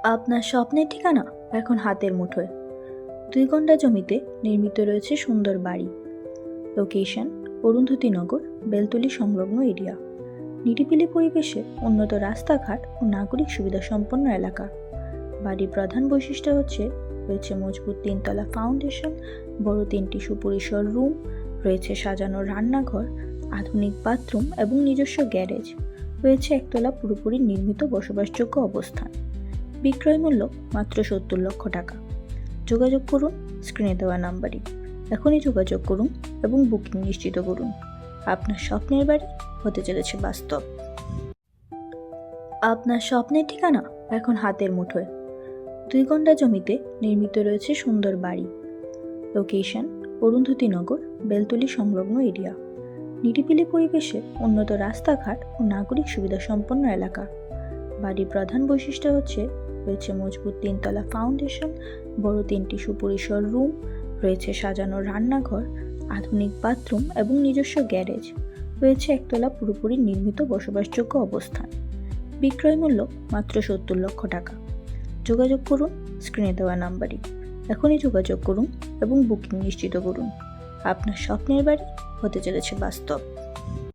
আপনার স্বপ্নের ঠিকানা এখন হাতের মুঠোয়। 2 ঘন্টা জমিতে নির্মিত রয়েছে সুন্দর বাড়ি। লোকেশন: অরুন্ধতী নগর, বেলতলী সংলগ্ন এরিয়া। নিরিবিলি পরিবেশে উন্নত রাস্তাঘাট ও নাগরিক সুবিধা সম্পন্ন এলাকা। বাড়ির প্রধান বৈশিষ্ট্য হচ্ছে রয়েছে মজবুত 3 তলা ফাউন্ডেশন, বড় 3টি সুপরিসর রুম, রয়েছে সাজানো রান্নাঘর, আধুনিক বাথরুম এবং নিজস্ব গ্যারেজ। রয়েছে একতলা পুরোপুরি নির্মিত বসবাসযোগ্য অবস্থান। বিক্রয় মূল্য মাত্র 70 লক্ষ টাকা। যোগাযোগ করুন স্ক্রিনে দেওয়া নাম্বারে। এখনই যোগাযোগ করুন এবং বুকিং নিশ্চিত করুন। আপনার স্বপ্নের বাড়ি হতে চলেছে বাস্তব। আপনার স্বপ্নের ঠিকানা এখন হাতের মুঠোয়। 2 ঘন্টা জমিতে নির্মিত রয়েছে সুন্দর বাড়ি। লোকেশন: অরুন্ধতী নগর, বেলতলী সংলগ্ন এরিয়া। নিরিবিলি পরিবেশে উন্নত রাস্তাঘাট ও নাগরিক সুবিধা সম্পন্ন এলাকা। বাড়ির প্রধান বৈশিষ্ট্য হচ্ছে রয়েছে মজবুত 3তলা ফাউন্ডেশন, বড় 3টি সুপরিসর রুম, রয়েছে সাজানো রান্নাঘর, আধুনিক বাথরুম এবং নিজস্ব গ্যারেজ। রয়েছে একতলা পুরোপুরি নির্মিত বসবাসযোগ্য অবস্থান। বিক্রয় মূল্য মাত্র 70 লক্ষ টাকা। যোগাযোগ করুন স্ক্রিনে দেওয়া নাম্বারে। এখনই যোগাযোগ করুন এবং বুকিং নিশ্চিত করুন। আপনার স্বপ্নের বাড়ি হতে চলেছে বাস্তব।